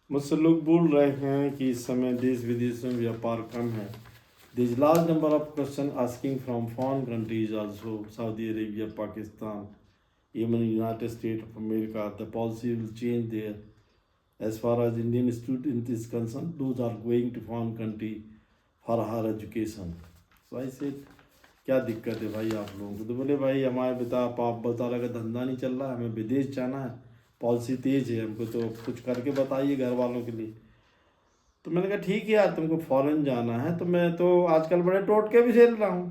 मुझसे लोग बोल रहे हैं कि इस समय देश विदेश में व्यापार कम है. There is large number of questions asking from foreign countries also, Saudi Arabia, Pakistan, even United States of America. The policy will change there. As far as Indian student is concerned, those are going to foreign country for higher education. So I said, क्या दिक्कत है भाई आप लोगों को? तो बोले भाई हमारे आप बता रहे का धंधा नहीं चल रहा है, हमें विदेश जाना है, पॉलिसी तेज है हमको, तो कुछ करके बताइए घर वालों के लिए. तो मैंने कहा ठीक है यार, तुमको फॉरेन जाना है तो मैं तो आजकल बड़े टोटके भी झेल रहा हूँ.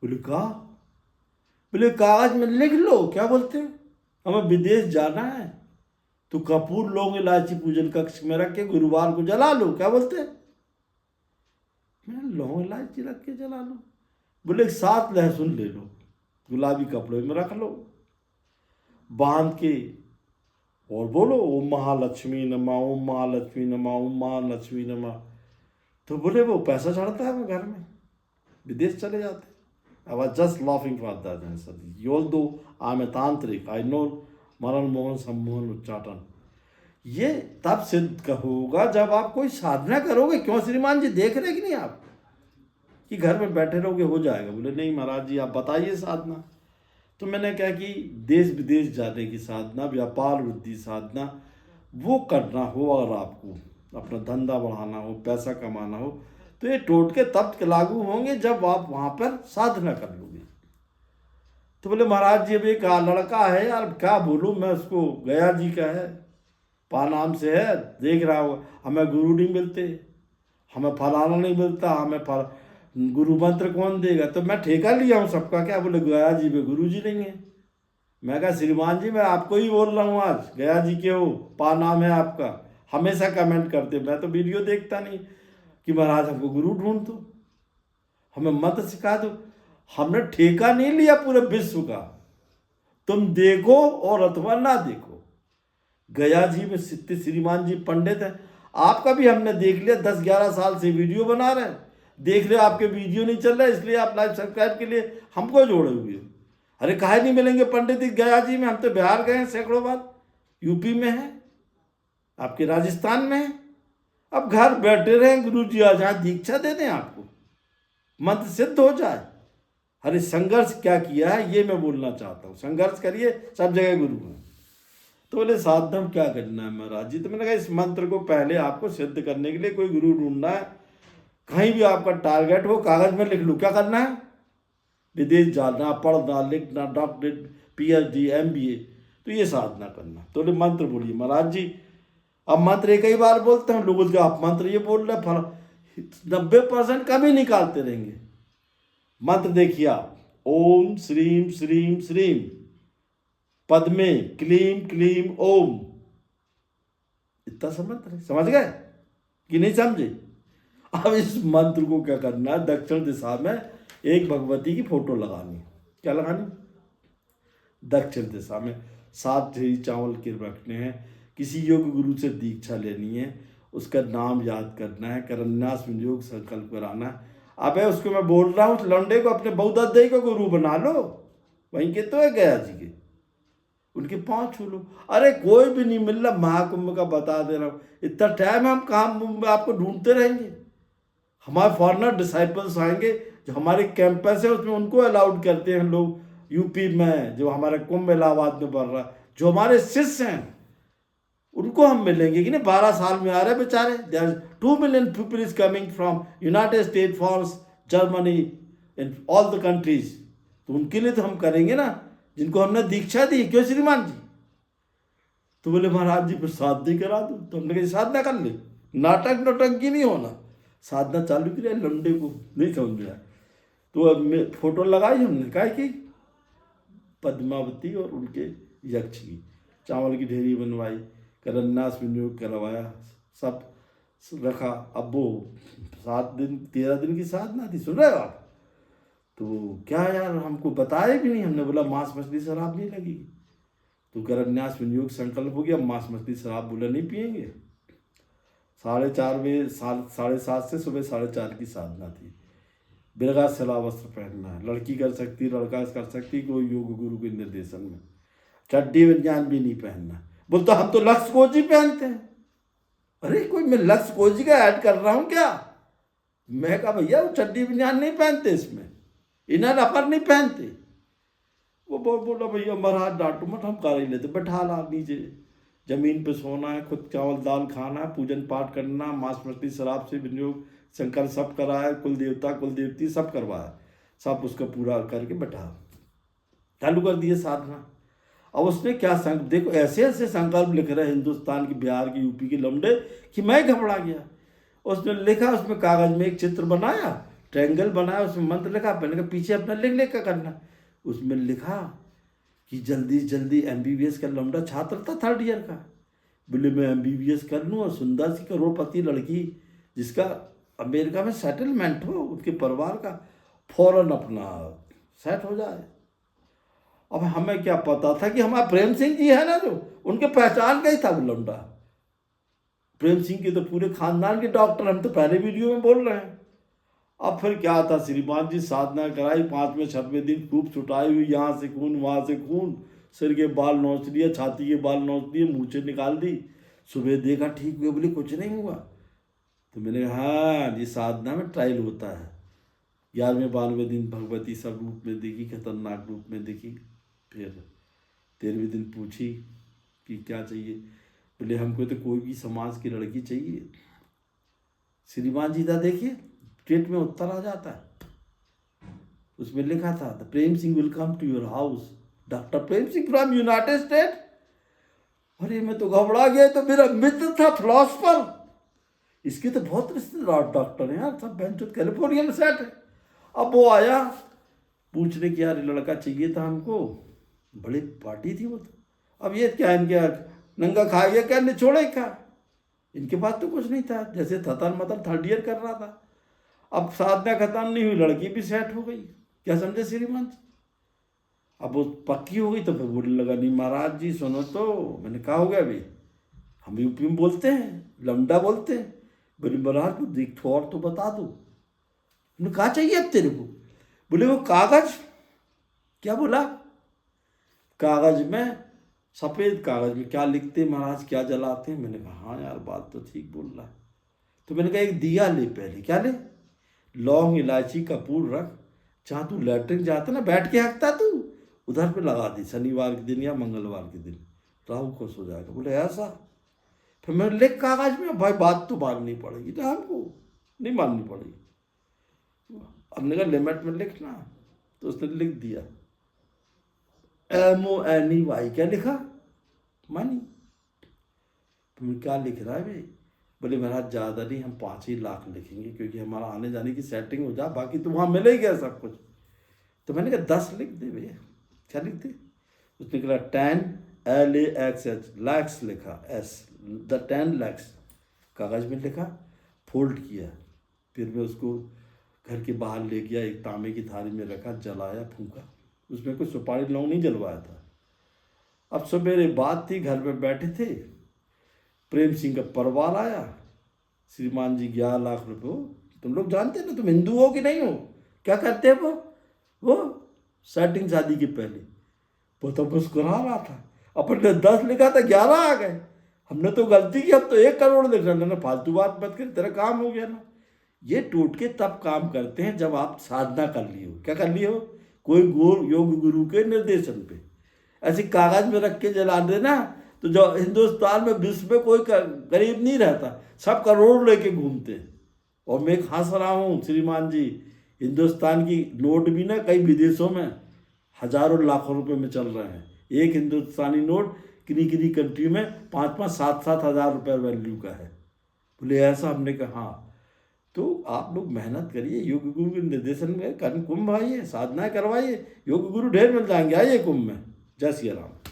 बोले कहा, बोले कागज में लिख लो, क्या बोलते हैं, हमें विदेश जाना है तो कपूर लोग इलायची पूजन कक्ष में रख के गुरुवार को जला लो, क्या बोलते हैं. मैं लौंग इलायची रख के जला लो. बोले 7 लहसुन ले लो, गुलाबी कपड़े में रख लो, बांध के और बोलो ओम महालक्ष्मी नमः, ओम महालक्ष्मी नमः, ओम महालक्ष्मी नमः. तो बोले वो पैसा चढ़ता है, वो घर में विदेश चले जाते. I was just laughing for that answer. दो आई एम ए तांत्रिक, आई नो मरण मोहन सम्मोहन उच्चाटन. ये तब सिद्ध होगा जब आप कोई साधना करोगे. क्यों श्रीमान जी, देख रहे कि नहीं आप कि घर में बैठे रहोगे हो जाएगा? बोले नहीं महाराज जी, आप बताइए साधना. तो मैंने कहा कि देश विदेश जाने की साधना, व्यापार वृद्धि साधना, वो करना हो, अगर आपको अपना धंधा बढ़ाना हो, पैसा कमाना हो, तो ये टोटके तब लागू होंगे जब आप वहाँ पर साधना कर लोगे. तो बोले महाराज जी अब एक लड़का है यार, क्या बोलूँ मैं उसको, गया जी का है, पा नाम से है, देख रहा हो, हमें गुरु नहीं मिलते, हमें फलाना नहीं मिलता, हमें गुरु मंत्र कौन देगा. तो मैं ठेका लिया हूँ सबका. क्या बोले गया जी में गुरु जी नहीं है. मैं कहा श्रीमान जी मैं आपको ही बोल रहा हूँ, आज गया जी के हो, पा नाम है आपका, हमेशा कमेंट करते, मैं तो वीडियो देखता नहीं कि महाराज हमको गुरु ढूंढ दो, हमें मंत्र सिखा दो. हमने ठेका नहीं लिया पूरे विश्व का, तुम देखो और अथवा ना देखो. गया जी में श्रीमान जी पंडित है, आपका भी हमने देख लिया, 10-11 साल से वीडियो बना रहे हैं, देख रहे आपके वीडियो नहीं चल रहा है, इसलिए आप लाइव सब्सक्राइब के लिए हमको जोड़े हुए हो. अरे काहे नहीं मिलेंगे पंडित गया जी में? हम तो बिहार गए हैं सैकड़ों बार, यूपी में है, आपके राजस्थान में है. अब घर बैठे रहे, गुरु जी आ जाए, दीक्षा दे दें आपको, मंत्र सिद्ध हो जाए. अरे संघर्ष क्या किया है ये मैं बोलना चाहता हूँ. संघर्ष करिए, सब जगह गुरु हैं. तो बोले साधना क्या करना है महाराज जी? तो मैंने कहा इस मंत्र को पहले आपको सिद्ध करने के लिए कोई गुरु ढूंढना है. कहीं भी आपका टारगेट हो, कागज में लिख लो क्या करना है. विदेश जाना, पढ़ना, लिखना, डॉक्टरेट, PhD, MBA, तो ये साधना करना. तो बोले मंत्र बोलिए महाराज जी. अब मंत्र एक ही बार बोलते हैं, लोग आप मंत्र ये बोल रहे फल 90% कम ही निकालते रहेंगे. मंत्र देखिए आप, ओम श्रीम श्रीम श्रीम पद्मे क्लीम क्लीम ओम. इतना सा मंत्र है, समझ गए कि नहीं समझे? अब इस मंत्र को क्या करना है, दक्षिण दिशा में एक भगवती की फोटो लगानी. क्या लगानी? दक्षिण दिशा में 7 ढेरी चावल के रखने हैं. किसी योग गुरु से दीक्षा लेनी है, उसका नाम याद करना है, करन्यास विनियोग संकल्प कराना है. अब उसको मैं बोल रहा हूँ, लौंडे को अपने बहुदत्त को गुरु बना लो. वहीं के तो है गया जी के, उनके 5 छू लो. अरे कोई भी नहीं मिल रहा, महाकुंभ का बता दे रहा हूँ. इतना टाइम हम कहाँ आपको ढूंढते रहेंगे. हमारे फॉरेनर डिसाइपल्स आएंगे, जो हमारे कैंपस है उसमें उनको अलाउड करते हैं लोग. यूपी में जो हमारा कुंभ इलाहाबाद में बढ़ रहा, जो हमारे शिष्य हैं उनको हम मिलेंगे कि नहीं. 12 साल में आ रहे बेचारे. There 2 million people is coming from United State, France, Germany, in all the countries. तो उनके लिए तो हम करेंगे ना, जिनको हमने दीक्षा दी. क्यों श्रीमान जी? तो बोले महाराज जी फिर साधना करा दो. तो हमने कहा साधना कर ले, नाटक नौटंकी नहीं होना. साधना चालू की, लंडे को नहीं समझ में आया. तो अब फोटो लगाई हमने, कहा कि पद्मावती और उनके यक्ष की, चावल की ढेरी बनवाई, करन्यास विनियोग करवाया, सब रखा. अब वो 7 दिन 13 दिन की साधना थी, सुन रहे हो आप? तो क्या यार हमको बताए भी नहीं. हमने बोला मांस मछली शराब नहीं लगेगी. तो करन्यास विनियोग संकल्प हो गया, मांस मछली शराब बोला नहीं पियेंगे. 4:30 बजे 7:30 से सुबह 4:30 की साधना थी. बिरगा सला वस्त्र पहनना है, लड़की कर सकती, लड़का कर सकती, कोई योग गुरु के निर्देशन में. चड्डी बनियान भी नहीं पहनना. बोलता हम तो लक्ष्य कोच ही पहनते हैं. अरे कोई मैं लक्ष्य कोजी का ऐड कर रहा हूँ क्या? मैं कहा भैया वो चड्डी बनियान नहीं पहनते, इसमें इनर अपर नहीं पहनते। वो बोला भैया महाराज डांटो मत, हम कर ही लेते, बैठा ला नीचे, जमीन पे सोना है, खुद चावल दाल खाना है, पूजन पाठ करना, मांस मछली शराब से विनियोग शंकर सब करा है, कुल देवता कुल देवती सब करवाया, सब उसका पूरा करके बैठा, चालू कर दिए साधना। अब उसने क्या देखो ऐसे ऐसे संकल्प लिख रहे हिंदुस्तान की, बिहार की, यूपी के लौंडे कि मैं घबरा गया। उसने लिखा, उसमें कागज में एक चित्र बनाया, ट्रायंगल बनाया, उसमें मंत्र लिखा, मैंने कहा पीछे अपना लिख लिख कर करना। उसमें लिखा कि जल्दी से जल्दी MBBS का लौंडा छात्र था 3rd ईयर का, बोले मैं MBBS कर लूँ और सुंदर सी करोड़पति लड़की जिसका अमेरिका में सेटलमेंट हो, उसके परिवार का फौरन अपना सेट हो जाए। अब हमें क्या पता था कि हमारा प्रेम सिंह जी है ना, जो उनके पहचान का ही था वो लौंडा। प्रेम सिंह के तो पूरे खानदान के डॉक्टर, हम तो पहले वीडियो में बोल रहे हैं। अब फिर क्या था, श्रीमान जी साधना कराई, 5वें 6वें दिन खूब छुटाई हुई, यहाँ से खून वहाँ से खून, सिर के बाल नोच लिए, छाती के बाल नोच लिए, मूछें निकाल दी। सुबह देखा ठीक हुए, बोले कुछ नहीं हुआ। तो मैंने कहा हाँ ये साधना में ट्रायल होता है। 11वें 12वें दिन भगवती सब रूप में दिखी, खतरनाक रूप में दिखी। फिर 13वें दिन पूछी कि क्या चाहिए, बोले हमको तो कोई भी समाज की लड़की चाहिए। श्रीमान जी था देखिए, स्टेट में उत्तर आ जाता है, उसमें लिखा था the Prem Singh will come to your house, doctor Prem Singh from United State. अरे मैं तो घबरा गया, तो मेरा मित्र था फिलोसफर, इसके तो बहुत रिश्तेदार डॉक्टर हैं यार, सब बेंचुत कैलिफोर्निया में सेट है। अब वो आया पूछने की, यार लड़का चाहिए था हमको, बड़ी पार्टी थी वो तो। अब ये क्या इनके नंगा खा गया क्या, निचोड़े क्या, इनके पास तो कुछ नहीं था, जैसे थतर मतर 3rd ईयर कर रहा था। अब साधना खत्म नहीं हुई, लड़की भी सेट हो गई, क्या समझे श्रीमान जी। अब वो पक्की हो गई तो फिर बोलने लगा, नहीं महाराज जी सुनो तो। मैंने कहा हो गया भाई, हम यूपी में बोलते हैं लमडा बोलते हैं। बोले महाराज को देख और तो बता दो। मैंने कहा चाहिए अब तेरे को, बोले वो कागज, क्या बोला, कागज में, सफ़ेद कागज में क्या लिखते महाराज, क्या जलाते हैं। मैंने कहा हाँ यार बात तो ठीक बोल रहा है। तो मैंने कहा एक दिया ले, पहले क्या ले, लौंग इलायची कपूर रख, जहाँ तू लैट्रिन जाता ना बैठ के हकता तू, उधर पे लगा दी, शनिवार के दिन या मंगलवार के दिन, राहु खुश हो जाएगा। बोले ऐसा। फिर मैं लिख कागज में, भाई बात तो माननी पड़ेगी ना, हमको नहीं माननी पड़ेगी। हमने कहा लिमिट में लिखना, तो उसने लिख दिया MONEY, क्या लिखा, मनी। तुम क्या लिख रहा है भाई, बोले महाराज ज़्यादा नहीं, हम 5 ही लाख लिखेंगे, क्योंकि हमारा आने जाने की सेटिंग हो जा, बाकी तो वहाँ मिल ही गया सब कुछ। तो मैंने कहा 10 लिख दे भैया, क्या लिख दे। उसने कहा 10 LAXH, लैक्स लिखा, द 10 लैक्स कागज़ में लिखा, फोल्ड किया। फिर मैं उसको घर के बाहर ले गया, एक तांबे की थाली में रखा, जलाया, फूंका। उसमें कोई सुपारी लौंग नहीं जलवाया था। अब सवेरे बात थी, घर में बैठे थे, प्रेम सिंह का परिवार आया। श्रीमान जी 11 लाख रुपये, तुम लोग जानते ना, तुम हिंदू हो कि नहीं हो, क्या करते हैं वो सेटिंग शादी के पहले। वो तो मुस्कुरा रहा था, अपन ने 10 लिखा था 11 आ गए, हमने तो गलती की, अब तो 1 करोड़ लिख रहे ना, फालतू बात मत कर, तेरा काम हो गया ना। ये टोटके तब काम करते हैं जब आप साधना कर लिए हो। क्या कर लिए हो, कोई योग गुरु के निर्देशन पे। ऐसे कागज में रख के जला देना, तो जो हिंदुस्तान में विश्व में कोई गरीब नहीं रहता, सब करोड़ लेके घूमते हैं। और मैं हंस रहा हूँ श्रीमान जी, हिंदुस्तान की नोट भी ना कई विदेशों में हजारों लाखों रुपए में चल रहे हैं। एक हिंदुस्तानी नोट किन्हीं किन्हीं कंट्री में 5-5, 7-7 हज़ार रुपये वैल्यू का है। बोले ऐसा, हमने कहा हाँ। तो आप लोग मेहनत करिए, योग गुरु के निर्देशन में कुंभ आइए, साधना करवाइए, योग गुरु ढेर मिल जाएंगे, आइए कुंभ में। जय सिया राम।